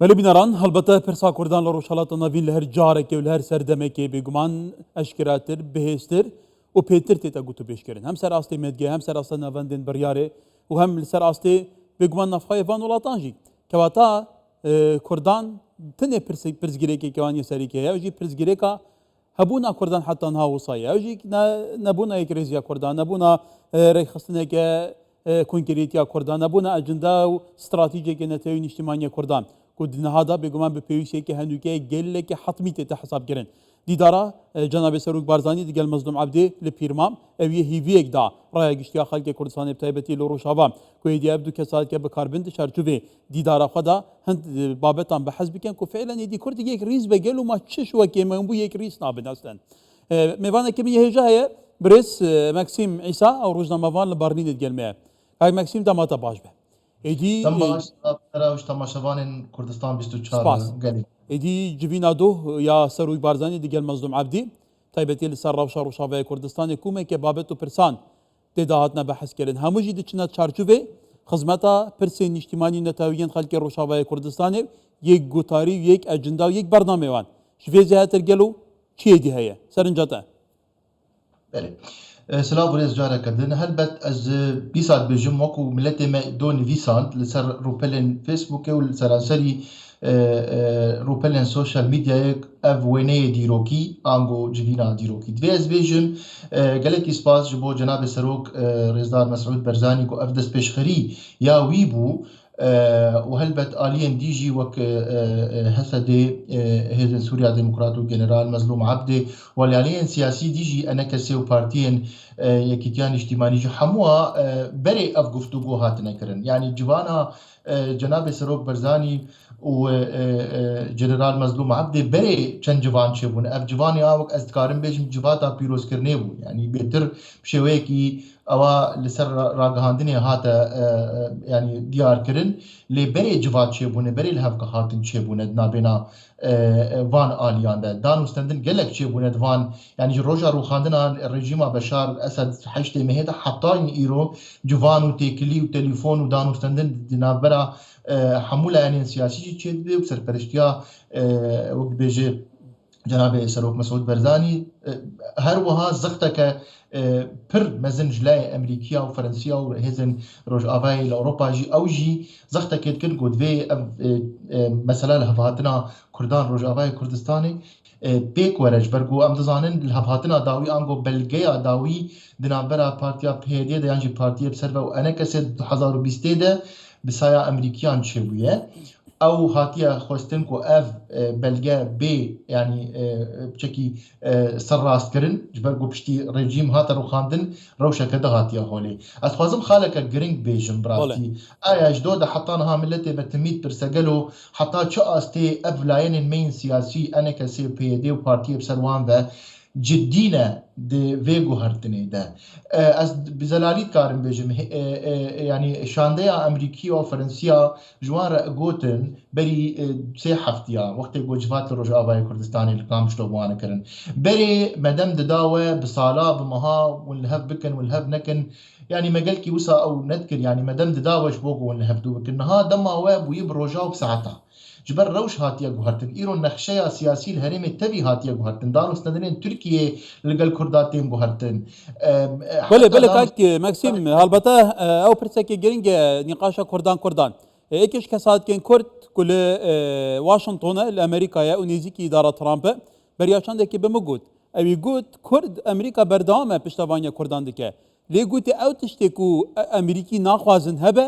ولی بینران هەڵبەتە پرسا کوردان لە ڕۆژهەڵاتە ناوین لە هەر جارێکی و لە هەر سەردەمێکی بێگومان ئەشکراتر بەهێزتر و پێتر تێتە گوت و پێشکردن هەم سەر ئاستی مێدگێ هەم سەر ئاستە ناوەندên بڕیارێ و هەم لەسەر ئاستێ بێگومان نافخایەڤان وڵاتانژی کەواتە کوردان تنێ پرسگirêkێکیوان یەسەرێکی هەیە ژی پرسگirêka هەبوونا کوردان حتا نها وسایە ژی نەبوونا یەکرێزیە کوردان نەبوونا ڕێکخستنێکە کۆنکریتیا کوردان نەبوونا ئەجندا و استراتیجێکی نەتەوەی نیشتیمانیە کوردان نهادا بێگومان بە پێویستێکی هەندووکەیە گەلێکی حتمی تێتە حسابگرن دیدارە جەنابێ سەرۆک بارزانانی دیگەل مەزلوم عەبدێ لە پیرمام ئەویە هیڤیەکدا ڕایە گشتیا خەڵکی کوردستانی بتایبەتی لە ڕۆژاوا کوێدیا دوو کەساتکە بەکاربن چارچوبێ دیدارە خۆدا هەند بابەتان بەحەز بکەن و فعلا ێدی کوردی یەک ریز بەگەل و ما چش وەکێمەم بوو یەک ریز نابن ئەستن میوانێکی من هێژە هەیە برێس مەکسیم عیسا ئەو ڕۆژنامەوان لە بارنینت گەلمەیە کاک مەکسیم دەماتە باش بێ ئیدی تەماشەوانên کوردستان 24 ئیدی جبینا دۆ یا سەروی بارزانانی دیگەل مەزلوم عەبدی تایبەتی لەسەر ڕەوشە ڕۆژاوای کوردستانی کومێکە بابەت و پرسان تێدا هاتنە بەحەزکردن هەمووژی دچنە چارچوبێ خزمەتە پرسێن نیشتیمانی نەتاویین خەڵکی ڕۆژاوای کوردستانی یەک گوتاری و یەک ئەجندا و یەک بەرنامەوان شوێ زیاتر گەل و چیەدی هەیە سەرنجاتە سلااو برێز جارەکردن هەلبەت ئەز بیسات بێژم وەکو ملەتێ me دۆ نویساند لەسەر ڕووپەلێن فێسبووکێ و سەرانسەری ڕووپەلێن سۆشال میدیایەک ئەڤ وێنەیە دیرۆکی ئانگۆ جبینا دیرۆکی دوێ ئەز بێژم گەلێکی سپاس ji بۆ جەنابێ سەرۆک ڕێزدار مەسعود بەرزانی و ئەف دەست پێشخەری یا وی بوو و هەلبەت ئالیەن دیژی وەک هەسەدێ هێزن سووریا دموکرات و گێنەرال مەزلوم عەبدێ وەلیانەیەن سیاسی دیژی ئەنە کەسێ و پارتیên یەکیتیان نیشتیمانیژی هەمووە بەرێ ئەف گفتوگۆ هاتنەکردن یعنی جوانە جەنابێ سەرۆک بەرزانی و جنرال مەزلوم عەبدێ بەرێ چەند جوان چێبوون ئەف جوانی ئاوەک ئەس دکارم بێژم جواتا پیرۆزکردنێ بوو ینی بێتر شێوەیەکی ئەوە لەسەر ڕاگەهاندنێ هاتە ینی دیارکردن لێ بەرێ جوات چێبوونە بەرێ لە هەفکە هاتن چێبوونە نابێنا وان ئالیاندا دانوستەندن گەلێک چێبوونە دوان ینی ڕۆژە ڕووخاندنا ڕێژیما بەشار ئەسەد حەشتێ مەهێتە حەتای ئیرۆ جوان و تێکلی و تەلیفۆن و دانوستەندن دنابەرە هەموو لایەنێن سیاسیی چێت بێ و سەرپەرشتیا وەک بێژێ جەنابێ سەرۆک مەسعود بەرزانی هەروەها زەختەکە پر مەزن ژلای ئەمریکیا و فەرەنسیا و هێزن ڕۆژئاوای لە ئەوڕۆپاژی ئەوژی زەختەکێت کرد گوتوێ مەسەلە لە هەڤاتنا کوردان ڕۆژئاوای کوردستانی پێک وەرەش بەرگۆ ئەم دەزانن لە هەڤاتنا داوی ئانگۆ بەلگەیە داوی دنابەرە پارتیا پێدێ یانجی پارتیە بسەربە و ئەنە کەسێت 2020 بسایە ئەمریکیان چێبوویە ئەو هاتیە خۆستن و ئەف بەلگە بێ ینی بچێکی سەرڕاستکردن بەرگۆ پشتی ڕێژیم هاتە ڕووخاندن ڕەوشەکە دەهاتیە هۆلێ ئەسخوازم خالەکە گرنگ بێژم بڕاستی ئایاش دۆ دە حتانها ملەتێ بەتمید پرسەگەل و حتا چه ئاستێ ئەف لایەنên مین سیاسی ئەنە کەسێ پێدێ و پارتیە بسەروان بە جدینە vê guhertinê de ez bi zelalî dikarim bêjim yanî şandeya Emerîkî û Fransiya ji wan re gotin berî sê heftiya wextê ku civat li Rojavayê Kurdistanê li Qamişlo wan kirin berê medem dida we bi sala bi meha hûn li hev bikin hûn li hev nekin yanî me gelkî wisa ew nedikir yanî medem dida we ji bo ku hûn li hev dû bikin niha dema we bûyî bi roja û bi saeta ji ber rewş hatiye guhertin îro nexşeya siyasî li herêmê tevî hatiye guhertin danûstandinên Tirkiyê li gel Kurda tên guhertin بله کاک مەکسیم هەڵبەتە ئەو پرسێکی گرنگە نیقاشە کوردان یەکێش کەساتکێن کورد ku li Washingtonê li Amerîkayê û nêzîkî îdara Trumpê beriya çandekî bimî got evî got Kurd Amerîka berdewam e piştevaniya Kurdan dike lê gotê ew tiştê ku Amerîkî naxwazin hebe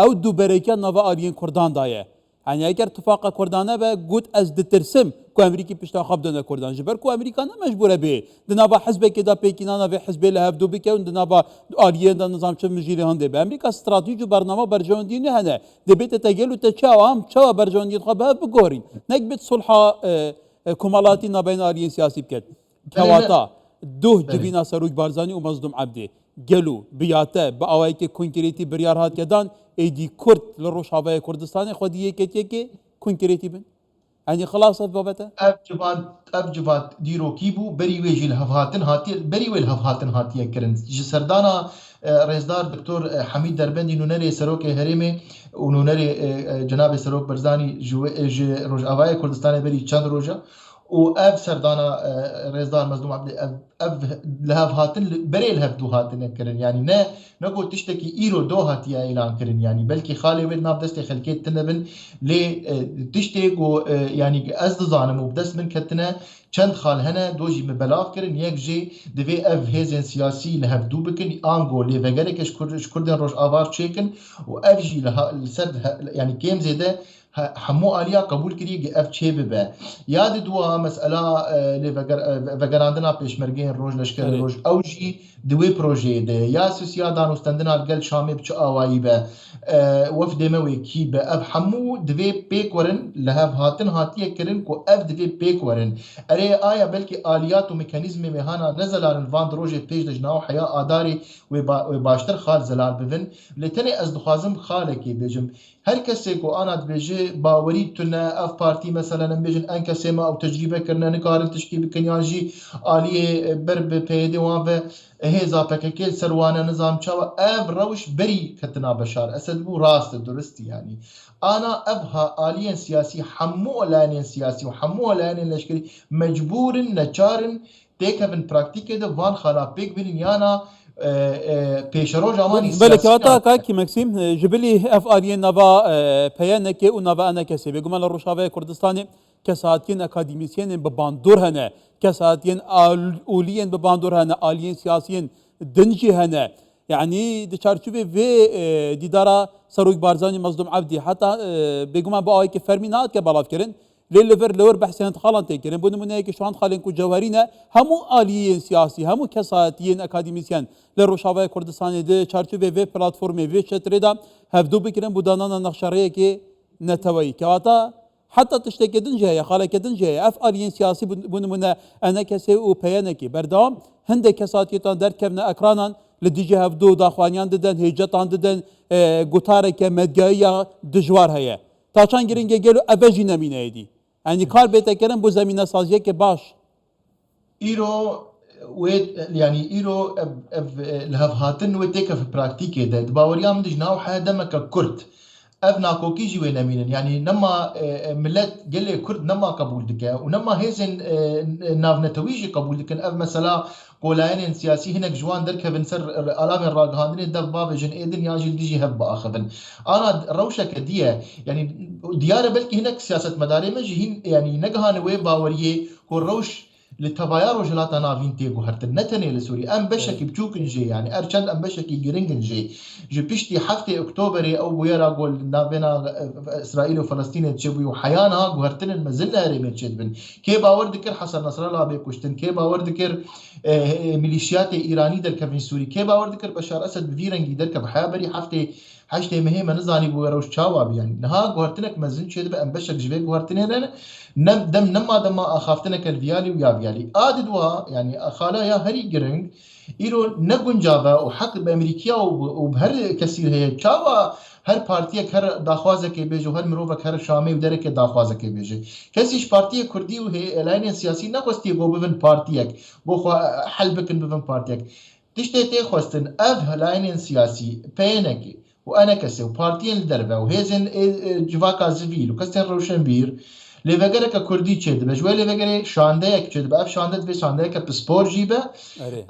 ew duberekiya nava aliyên Kurdan da ye yani eger tifaqa Kurdan hebe got ez ditirsim ku Amerîkî pişta xwe bidine Kurdan ji ber ku Amerîka ne mecbûr e bê di nava hizbekê da pêkînana vê hizbê li hev dû bike û di nava aliyên da nizamçı mijîlê hindê be Amerîka stratîj û bername berjewendî ne hene dibête te gel û te çawa berjewendiyên xwe bi hev bigorîn nek bêt sulha komalatî navbeyna aliyên siyasî biket kewata duh cibîna Serok Barzanî û Mezlûm Ebdê gelo biyate bi awayekê konkrêtî biryar hatiye dan êdî Kurd li Rojavayê Kurdistanê xwedî yekê konkrêtî bin yani xelas ev babete ev civat dîrokî bû berî wê jî li hevhatin hatiye berî wê li hevhatin hatiye kirin ji serdana رئیسدار دکتور حمید دربندی نونری سروک هریمه و نونری جناب سروک برزانی روج آوای کردستان بری چند روزه و اف سردانا رئیسدار مظلوم عبد اف لهف هاتن بري لهف دو هاتن كرن يعني نه نقول تشتكي ايرو دو هاتيا اعلان كرن يعني بلكي خالي ود ناب دستي خلكيت تنبن لي تشتكو يعني از زانم وبدس من كتنا چند خال هنا دوجي مبلاغ كرن يك جي دفي اف هيزن سياسي لهف دو بكن انغو لي فغريكش كردن روش افار تشيكن و اف جي لسد يعني كيم زيده حمو آلیا قبول کری که اف چه ببه یاد دوا مسئله لی وگراندنا پیشمرگین روز لشکر روز اوجی دوی پروژه ده یا سوسیا دانوستندنا گل شامی بچ آوایی به وفد موی کی به اف حمو دوی پیک ورن لهف هاتن هاتیه کرن کو اف دوی پیک ورن اره آیا بلکه آلیات و مکانیزم مهانا نزلان الوان روژه پیش دجناو حیا آداری و باشتر خال زلال ببن لتنی از دخوازم خاله کی بجم هر کسی کو آنات بیجه باوری تونه اف پارتی مثلا بیجن ان کسی ما او تجربه کرنا نکارن تشکی بکنیانجی آلیه بر به پیده وان و هزا پککل سروانه نظام چاو اف روش بری کتنا بشار اسد بو راست درستی يعني انا ابها آلیه سیاسی حمو لانین سیاسی و حمو لانین لشکری مجبور نچارن تکفن پراکتیک ده وان خلا پیک بینین یانا پیشرو جامانی بله کواتا کاکی مکسیم جبلی اف آلیه نوا پیانکه و نوا انا کسی بگمان روشاوه کردستانی کساتین اکادیمیسین بباندور هنه کساتین اولیین بباندور هنه آلیین سیاسیین دنجی هنه يعني دي چارچوبه و دیدارا سروک بارزانی مظلوم عبدی حتی بگمان با آئی که فرمینات که بالاف کرن ليلفر لور بحث انتقالان تكرن بون من هيك شو خالين كو جوهرينا همو آليين سياسي همو كساتيين اكاديميسيان لروشاوه كردستان دي چارچوبه و بلاتفورم و شتريدا هفدو بكرن بودانانا نخشاريه كي نتوي كواتا حتى تشتكي دنجه خالك دنجه اف آليين سياسي بون من انا كسي و بيانكي بردام هند كساتيتان دركبنا اكرانان لديجي هفدو داخوانيان ددن هيجتان ددن گوتارك مدگايا دجوار هيا تاچان گرنگه گلو اوجی نمینه ایدی يعني کار بيتا كرن بو زمینه سازیه که باش ايرو ويت يعني ايرو لهف هاتن ويتك في براكتيكي ده باوريام دجناو حدا مك كرد ابنا كوكي جي نمينن يعني نما ملت قال كرد نما قبول دكا ونما هيزن نافنتويجي قبول دكن اف مثلا قولاين سياسي هناك جوان دركبن سر الام الراغهاندن دف باب جن ايدن ياجي ديجي هب اخذن انا روشه كديه يعني ديار بلكي هناك سياسه مداري مجي يعني نقهان وي باوريه كو روش للتباير وجلاتا نافين تيغو هرتن نتني لسوري ام بشكي بتوكن جي يعني ارشد ام بشكي جرينجن جي بيشتي حفتي اكتوبر او بويرا قول نابنا اسرائيل وفلسطين تشبي وحيانا هرتن المزلة ريمت شدبن كي باور ذكر حسن نصر الله بيكوشتن كي باور ذكر ميليشيات ايراني در كفين سوري كي باور ذكر بشار اسد بفيرنجي در كف حابري حفتي حاجتي مهمه نزاني بويروش تشاواب يعني نها غورتنك مزن شد ام بشك جبي غورتنين نم دم نما دم اخافتنك الفيالي ويا فيالي اددوا يعني خالا يا هري جرينج ايرو نگنجابه وحق بامريكا وبهر كثير هي تشاوا هر پارتیه هر داخوازه که بیجه هر مروفه هر شامی و درک داخوازه که بیجه کسیش پارتیه کردی و هی اعلان سیاسی نخواستی گو ببن پارتیک گو حل بکن ببن پارتیک تشتی تی خواستن اف اعلان سیاسی پینکی وانا كسي وبارتيين الدربه وهيزن جواكا زفيل وكستن روشن بير لفجرك كردي تشد بجوي لفجر شانديك تشد بقى شاندت في شانديك بسبور جيبه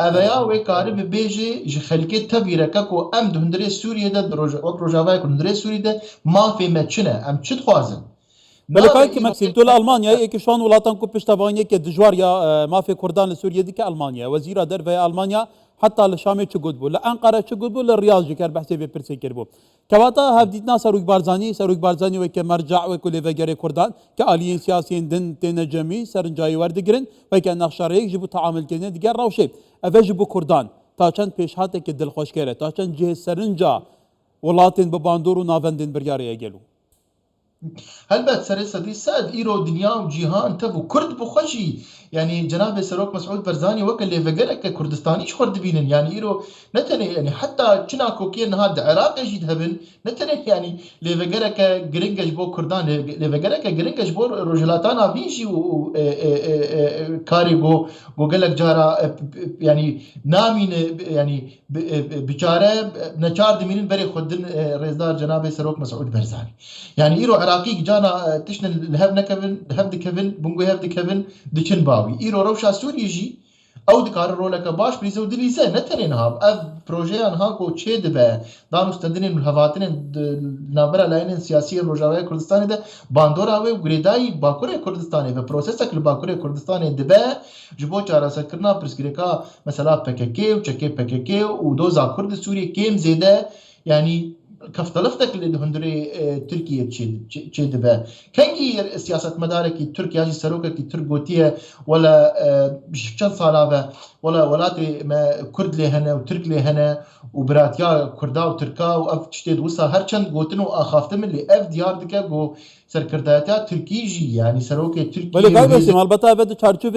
ابيا وكارب بيجي خلكي تبيرك كو ام دهندري سوريا ده روجافا كندري سوريا ده ما في ماتشنا ام تشد خوازن بله كايك مكسيم تقول المانيا ايك شلون ولاتنكو بيشتبانيه كدجوار يا ما في كردان لسوريا ديك المانيا وزير دربه المانيا حتى لشامي تشقود بو لأنقرة تشقود بو للرياض جكر بحثي ببرسي كربو كواتا هفديتنا سروك بارزاني وكي مرجع وكل فجر كردان كآليين سياسيين دن تنجمي سرنجاي وردقرن وكي نخشاريك جبو تعامل كنين دقر روشي افجبو كردان تاچن پیشهاتك دل خوش كره تاچن جه سرنجا ولاتين بباندور و نافندين برياري اگلو هلبت سر صدري ساد ايرو دنيا وجيهان تبو كرد بخشي يعني جناب سروك مسعود برزاني وكل ليفجرك كردستاني خرد بينن يعني ايرو نتني يعني حتى كنا كوكين هاد عراق جيد هبن نتني يعني ليفجرك جرينجش بو كردان ليفجرك جرينجش بو رجلاتانا بيجي و كاري جو قال لك جارا يعني نامين يعني بچاره نچار دمين بري خدن رزدار جناب سروك مسعود برزاني يعني ايرو عراقي جانا تشن الهب نكفن الهب دكفن بونغو هب دكفن دچن باوي ايرو روشا سوري جي او دكار رولك باش بريزو دليزه نتنين هاب اف بروجي انها كو تشيد به دانو استدنين من هفاتين نابرا لاين سياسي روجاوي كردستان ده باندورا و غريداي باكوري كردستان و بروسيسك الباكوري كردستان دبه جبو چارا سكرنا برسكريكا مثلا PKK و چكي PKK و دوزا كرد سوري كيم زيده يعني كفتلفتك اللي هندري تركيا تشيد به كانجي سياسة مداركي تركيا جي سروكا كي تركوتيه ولا بشكل صالابه ولا ولاتي ما كرد لي هنا وترك لي هنا وبراتيا كردا وتركا واف تشتيد وسا هرچند گوتن و اخافتم اللي اف ديار دكه گو سرکرداتا ترکی جی yani سروک ولی ترکیه کار و هز بسیم البته به چارچوب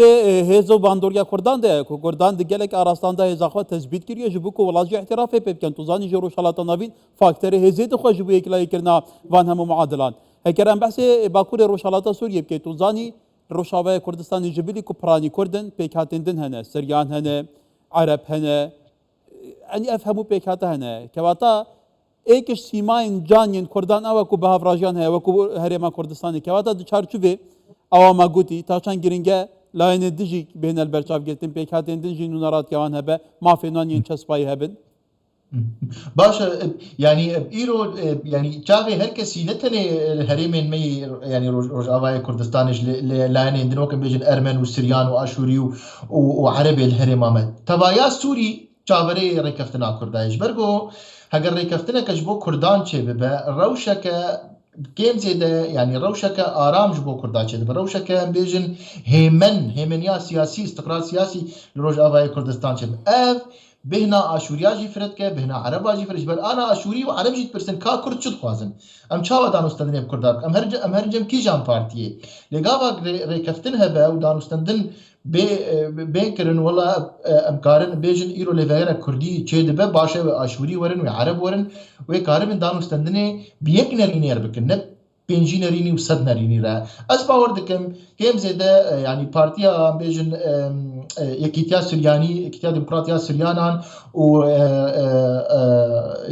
هزو باندوریا کردان ده که کردان دیگلک آراستانده هزاخواه تثبیت کریه جبو که ولاجی اعترافه بکن توزانی جرو شالات نوین فاکتر هزید خواه جبو اکلای کرنا وان همو معادلان هکرم بحث باکور روشالات سوریه بکن توزانی روشاوه کردستان جبلی که پرانی کردن پیکاتندن هنه سریان هنه عرب هنه يعني افهموا بيكاتا هنا كواتا ايكش سيماين جانين كردان او كو بهافراجان هي وكو هريما كردستاني كواتا دو چارچوبه او ما گوتي تاچان گرينگه لاين دجي بين البرچاف گتن بيكاتين دجي نونارات كوان هبه ما فينان ين چسپاي هبن باشا يعني ايرو يعني چاوي هر کسی نتنه الهرمين مي يعني روجاواي كردستانش لان عندنا كم بيجن ارمن وسريان واشوري وعربي الهرمامه تبايا سوري چاوري ركفتنا كردايش برغو هگر ركفتنا كجبو كردان چه ببا روشك كيم زيده يعني روشك آرام جبو كردان چه ببا روشك بيجن هيمنيا سياسي استقرار سياسي لروجاواي كردستان چه ببا بهنا اشوريا جي فرد که بهنا عربا جي فرد بل انا اشوري وعرب جيت برسن کا كرد چد خوازن ام چاوا دانستندن اب كردار ام هرجم کی جام پارتيه لگاوا ريكفتن هبا و دانستندن بيكرن ولا امكارن بيجن ايرو ليفيرا كردي چه دبه باشه اشوري ورن و عرب ورن و كارم دانستندن بيك نرينير بكن پنجی نرینی و صد نرینی را از باور دکم کم زیده يعني بارتیا بيجن یکیتیا سریانی یکیتیا دموکراتیا سریانان و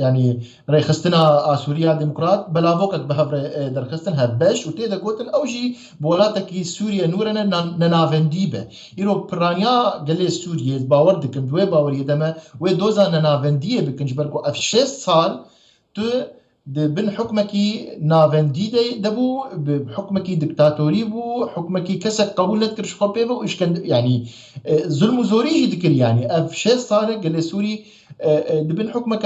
يعني ريخستنا سوريا ديمقراط بلاوكك بهفر درخستن هبش و تيدا قوتن اوجي بولاتك سوريا نورنا ننافنديبه يرو برانيا قال سوريا باور دكم دوي باور يدما و دوزا ننافنديه بكنج بركو اف 6 سال تو بن حكمكي نافندي دبو بحكمكي دكتاتوري بو حكمكي كسك قبول نتكرش خبيه بو ايش كان يعني ظلم زوري ذكر يعني اف 6 سال قال سوري دبن حكمك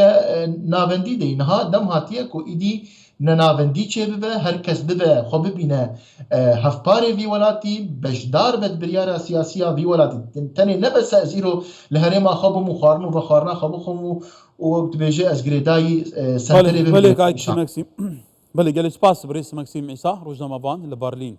نافندي دي نها دم هاتيه كو ايدي ننافندي چه ببه هر کس ببه خو ببینه هفپاره وی ولاتی بشدار بد بریار سیاسیا وی ولاتی تنه نبس ازیرو لهرما خبو مخارنو بخارنا خبو خمو و بتبيجي از گريداي سنتري بله قايد ماكسيم بله قال سباس بريس ماكسيم عيسى روزنامه بان لبرلين